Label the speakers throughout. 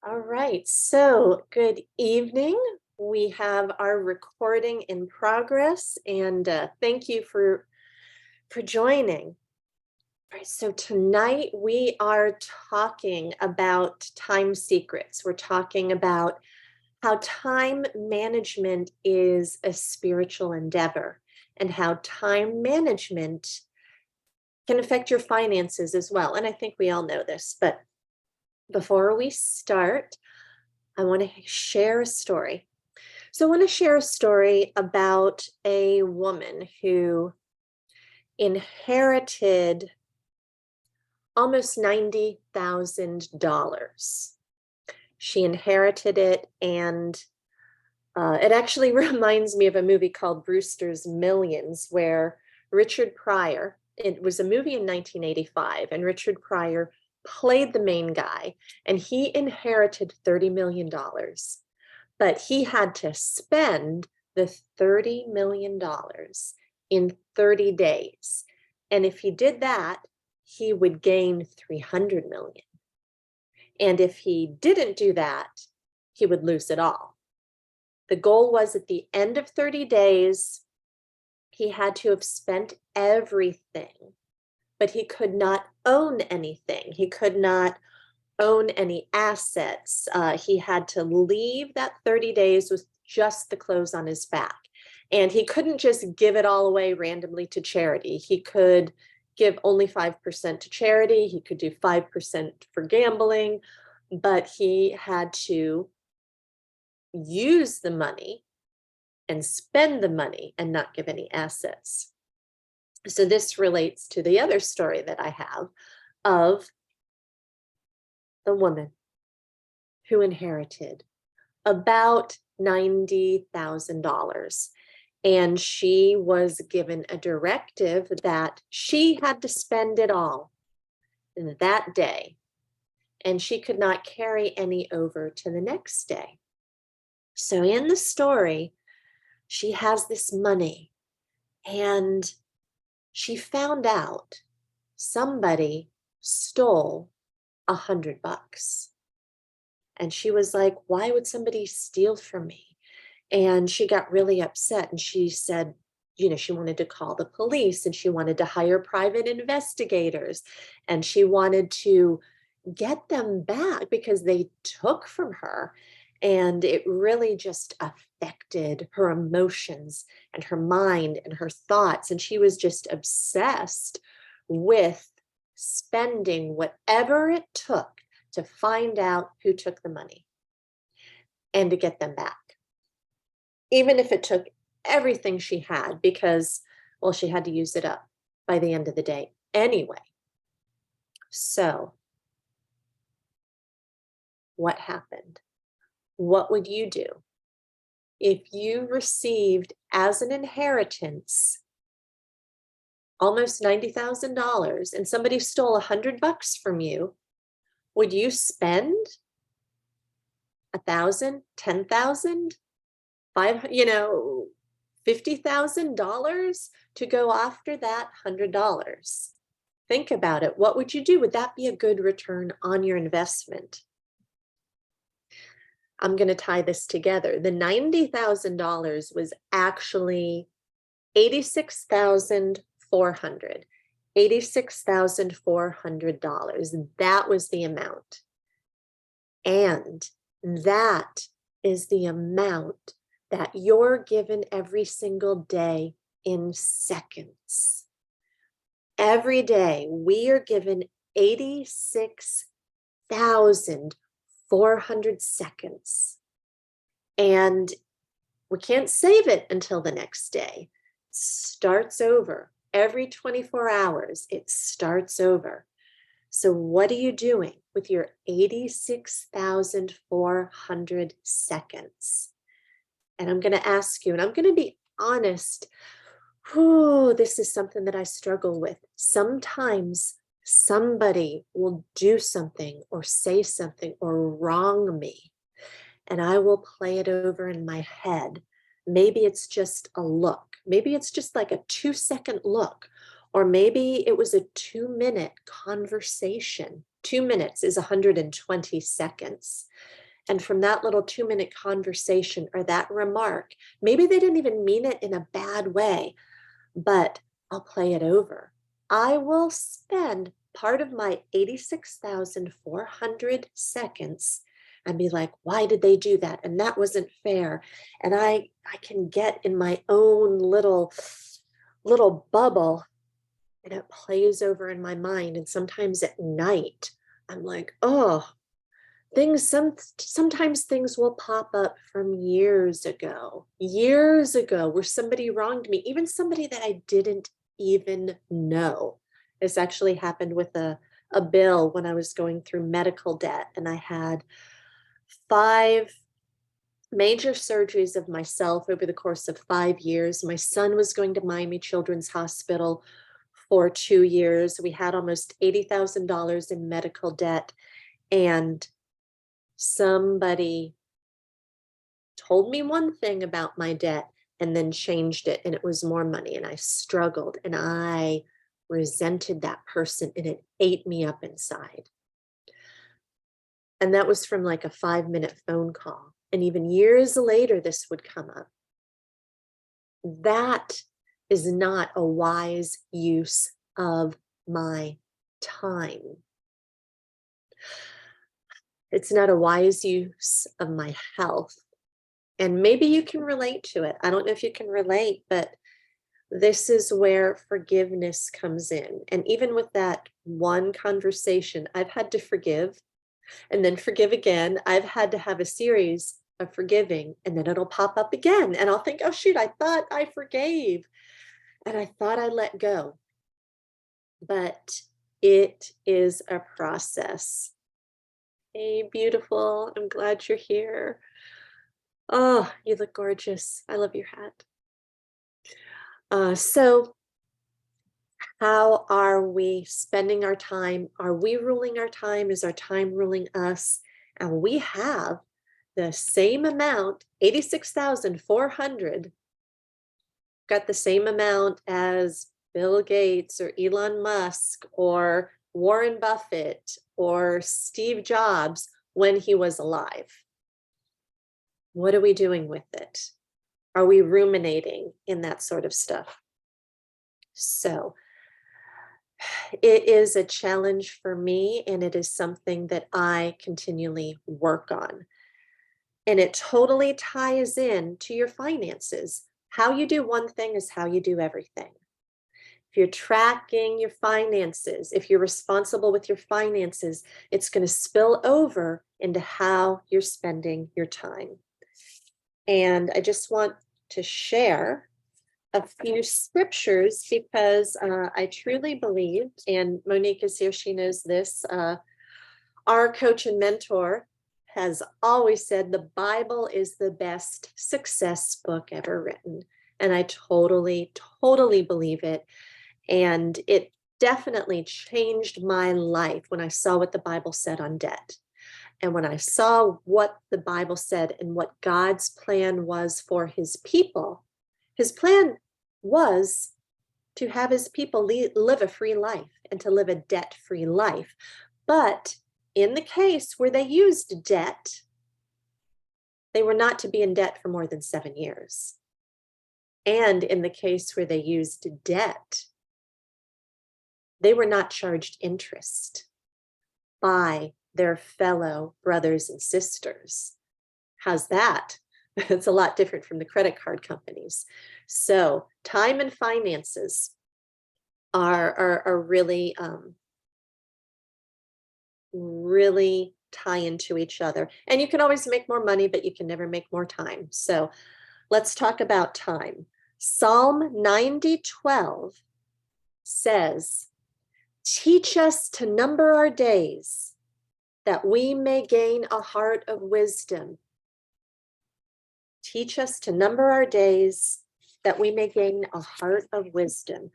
Speaker 1: All right, so good evening. We have our recording in progress, and thank you for joining. All right, so tonight we are talking about time secrets. We're talking about how time management is a spiritual endeavor and how time management can affect your finances as well. And I think we all know this, but before we start, I want to share a story. So, I want to share a story about a woman who inherited almost $90,000. She inherited it, and it actually reminds me of a movie called Brewster's Millions, where Richard Pryor, it was a movie in 1985, and Richard Pryor played the main guy, and he inherited $30 million. But he had to spend the $30 million in 30 days. And if he did that, he would gain 300 million. And if he didn't do that, he would lose it all. The goal was at the end of 30 days, he had to have spent everything, but he could not own anything. He could not own any assets. He had to leave that 30 days with just the clothes on his back. And he couldn't just give it all away randomly to charity. He could give only 5% to charity. He could do 5% for gambling, but he had to use the money and spend the money and not give any assets. So this relates to the other story that I have of the woman who inherited about $90,000. And she was given a directive that she had to spend it all in that day, and she could not carry any over to the next day. So in the story, she has this money, and she found out somebody stole $100. And she was like, why would somebody steal from me? And she got really upset, and she said, she wanted to call the police, and she wanted to hire private investigators, and she wanted to get them back because they took from her. And it really just affected her emotions and her mind and her thoughts. And she was just obsessed with spending whatever it took to find out who took the money and to get them back, even if it took everything she had, because, well, she had to use it up by the end of the day anyway. So, what happened? What would you do if you received as an inheritance almost $90,000 and somebody stole $100 from you? Would you spend 1,000, 10,000, $50,000 to go after that $100? Think about it. What would you do? Would that be a good return on your investment? I'm going to tie this together. The $90,000 was actually 86,400. $86,400. That was the amount. And that is the amount that you're given every single day in seconds. Every day we are given 86,400 seconds. And we can't save it until the next day. It starts over. Every 24 hours, it starts over. So what are you doing with your 86,400 seconds? And I'm going to ask you, and I'm going to be honest, this is something that I struggle with. Sometimes somebody will do something or say something or wrong me, and I will play it over in my head. Maybe it's just a look. Maybe it's just like a 2-second look, or maybe it was a 2-minute conversation. 2 minutes is 120 seconds. And from that little 2-minute conversation or that remark, maybe they didn't even mean it in a bad way, but I'll play it over. I will spend part of my 86,400 seconds and be like, why did they do that? And that wasn't fair. And I can get in my own little bubble, and it plays over in my mind. And sometimes at night, I'm like, oh, sometimes things will pop up from years ago where somebody wronged me, even somebody that I didn't even know. This actually happened with a bill when I was going through medical debt, and I had 5 major surgeries of myself over the course of 5 years. My son was going to Miami Children's Hospital for 2 years. We had almost $80,000 in medical debt, and somebody told me one thing about my debt and then changed it, and it was more money, and I struggled and I resented that person, and it ate me up inside. And that was from like a 5-minute phone call. And even years later, this would come up. That is not a wise use of my time. It's not a wise use of my health. And maybe you can relate to it. I don't know if you can relate, but this is where forgiveness comes in. And even with that one conversation, I've had to forgive and then forgive again. I've had to have a series of forgiving, and then it'll pop up again. And I'll think, oh, shoot, I thought I forgave and I thought I let go. But it is a process. Hey, beautiful. I'm glad you're here. Oh, you look gorgeous. I love your hat. So how are we spending our time? Are we ruling our time? Is our time ruling us? And we have the same amount, 86,400, got the same amount as Bill Gates or Elon Musk or Warren Buffett or Steve Jobs when he was alive. What are we doing with it? Are we ruminating in that sort of stuff? So it is a challenge for me, and it is something that I continually work on. And it totally ties in to your finances. How you do one thing is how you do everything. If you're tracking your finances, if you're responsible with your finances, it's going to spill over into how you're spending your time. And I just want to share a few scriptures because I truly believe, and Monique is here, she knows this, our coach and mentor has always said the Bible is the best success book ever written. And I totally believe it. And it definitely changed my life when I saw what the Bible said on debt. And when I saw what the Bible said and what God's plan was for his people, his plan was to have his people live a free life and to live a debt-free life. But in the case where they used debt, they were not to be in debt for more than 7 years. And in the case where they used debt, they were not charged interest by their fellow brothers and sisters. How's that? It's a lot different from the credit card companies. So time and finances are really, really tie into each other. And you can always make more money, but you can never make more time. So let's talk about time. Psalm 90:12 says, "Teach us to number our days, that we may gain a heart of wisdom." Teach us to number our days, that we may gain a heart of wisdom.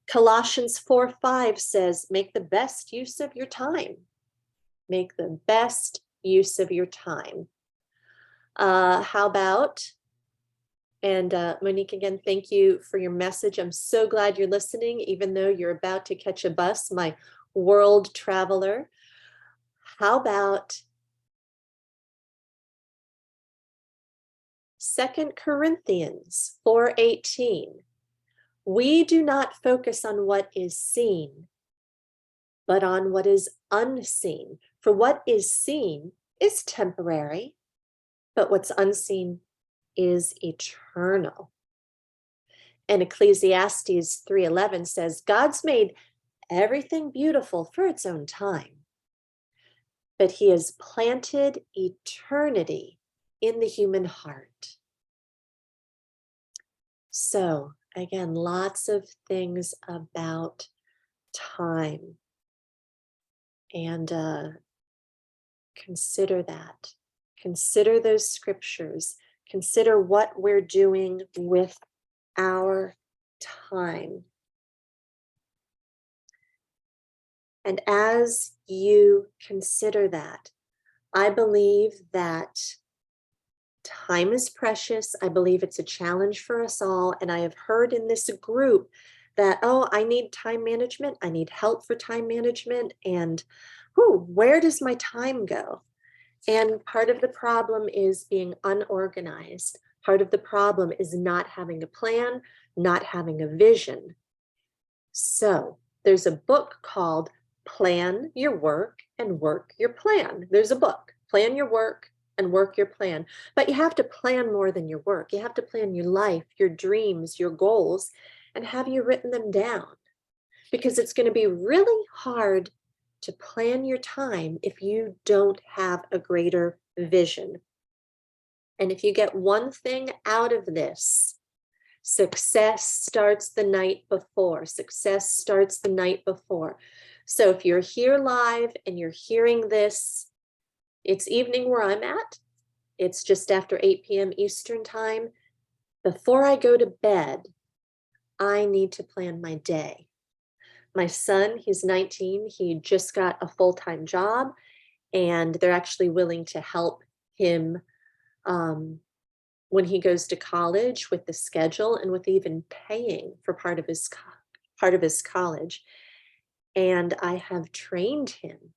Speaker 1: Colossians 4:5 says, make the best use of your time. Make the best use of your time. How about, and Monique, again, thank you for your message. I'm so glad you're listening, even though you're about to catch a bus, my world traveler. How about 2 Corinthians 4:18? We do not focus on what is seen, but on what is unseen. For what is seen is temporary, but what's unseen is eternal. And Ecclesiastes 3:11 says, God's made everything beautiful for its own time, but he has planted eternity in the human heart. So, again, lots of things about time. And consider that. Consider those scriptures. Consider what we're doing with our time. And as you consider that, I believe that time is precious. I believe it's a challenge for us all. And I have heard in this group that, oh, I need time management. I need help for time management. And where does my time go? And part of the problem is being unorganized. Part of the problem is not having a plan, not having a vision. So there's a book called Plan Your Work and Work Your Plan. There's a book, Plan Your Work and Work Your Plan. But you have to plan more than your work. You have to plan your life, your dreams, your goals, and have you written them down? Because it's going to be really hard to plan your time if you don't have a greater vision. And if you get one thing out of this, success starts the night before. Success starts the night before. So if you're here live and you're hearing this, it's evening where I'm at. It's just after 8 p.m. Eastern time. Before I go to bed, I need to plan my day. My son, he's 19, he just got a full-time job, and they're actually willing to help him when he goes to college with the schedule and with even paying for part of his college. And I have trained him.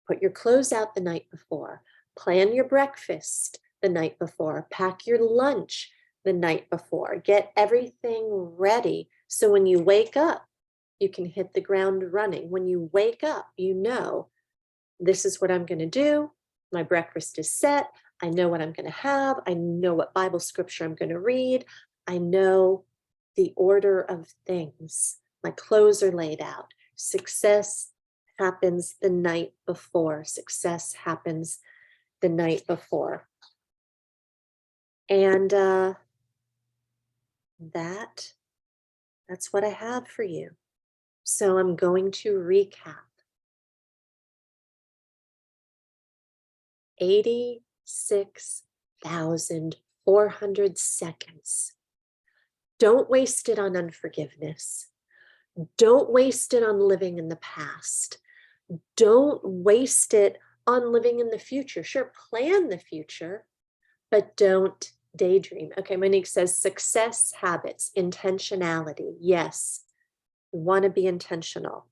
Speaker 1: Put your clothes out the night before, plan your breakfast the night before, pack your lunch the night before, get everything ready so when you wake up, you can hit the ground running. When you wake up, you know, this is what I'm going to do. My breakfast is set. I know what I'm going to have. I know what Bible scripture I'm going to read. I know the order of things. My clothes are laid out. Success happens the night before. Success happens the night before. And that's what I have for you. So I'm going to recap. 86,400 seconds. Don't waste it on unforgiveness. Don't waste it on living in the past. Don't waste it on living in the future. Sure, plan the future, but don't daydream. Okay, Monique says success habits, intentionality. Yes, we want to be intentional.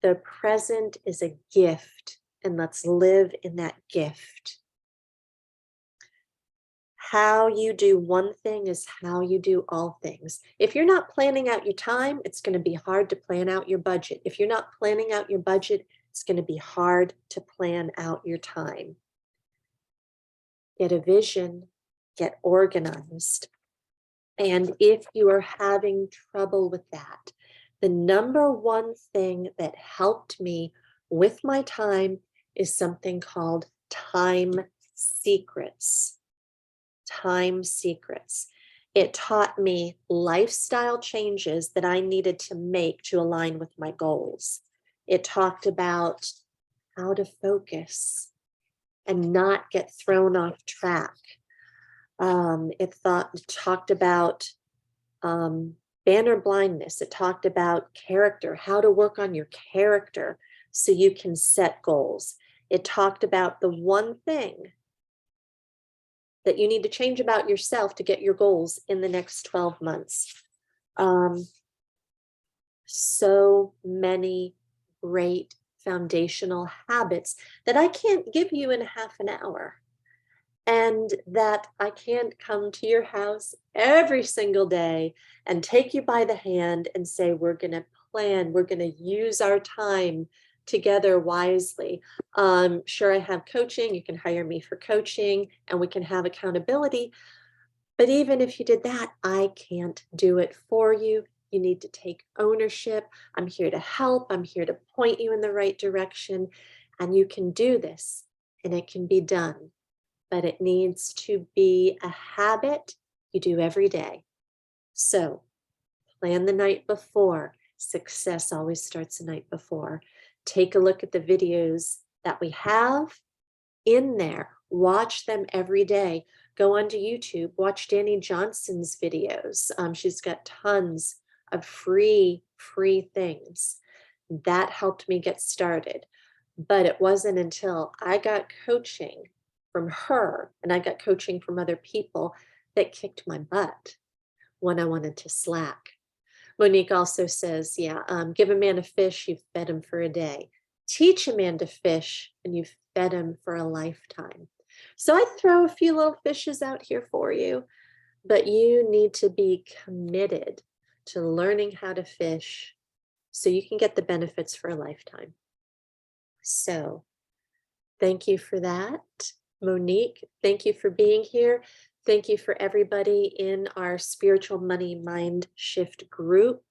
Speaker 1: The present is a gift, and let's live in that gift. How you do one thing is how you do all things. If you're not planning out your time, it's going to be hard to plan out your budget. If you're not planning out your budget, it's going to be hard to plan out your time. Get a vision, get organized. And if you are having trouble with that, the number one thing that helped me with my time is something called Time Secrets. Time Secrets. It taught me lifestyle changes that I needed to make to align with my goals. It talked about how to focus and not get thrown off track. It talked about banner blindness. It talked about character, how to work on your character so you can set goals. It talked about the one thing that you need to change about yourself to get your goals in the next 12 months. So many great foundational habits that I can't give you in half an hour, and that I can't come to your house every single day and take you by the hand and say, we're going to plan, we're going to use our time together wisely. Sure, I have coaching. You can hire me for coaching and we can have accountability. But even if you did that, I can't do it for you. You need to take ownership. I'm here to help. I'm here to point you in the right direction. And you can do this and it can be done. But it needs to be a habit you do every day. So plan the night before. Success always starts the night before. Take a look at the videos that we have in there. Watch them every day. Go onto YouTube, watch Danny Johnson's videos. She's got tons of free things. That helped me get started. But it wasn't until I got coaching from her and I got coaching from other people that kicked my butt when I wanted to slack. Monique also says, yeah, give a man a fish, you've fed him for a day. Teach a man to fish and you've fed him for a lifetime. So I throw a few little fishes out here for you, but you need to be committed to learning how to fish so you can get the benefits for a lifetime. So thank you for that. Monique, thank you for being here. Thank you for everybody in our Spiritual Money Mind Shift group.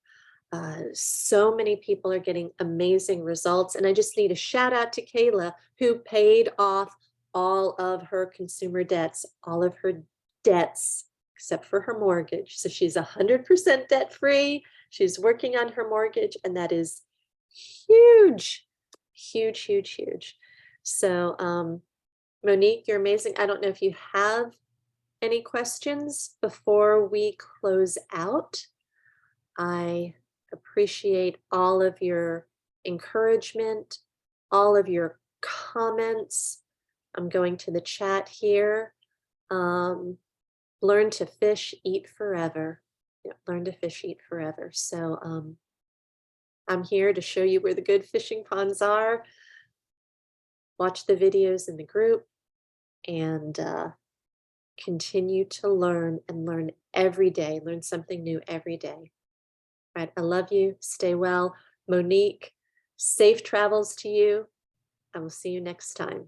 Speaker 1: So many people are getting amazing results. And I just need a shout out to Kayla, who paid off all of her consumer debts, all of her debts, except for her mortgage. So she's 100% debt free. She's working on her mortgage, and that is huge, huge, huge, huge. So, Monique, you're amazing. I don't know if you have any questions before we close out. I appreciate all of your encouragement, all of your comments. I'm going to the chat here. Learn to fish, eat forever. Yeah, learn to fish, eat forever. So I'm here to show you where the good fishing ponds are. Watch the videos in the group and continue to learn and learn every day. Learn something new every day. All right, I love you. Stay well. Monique, safe travels to you. I will see you next time.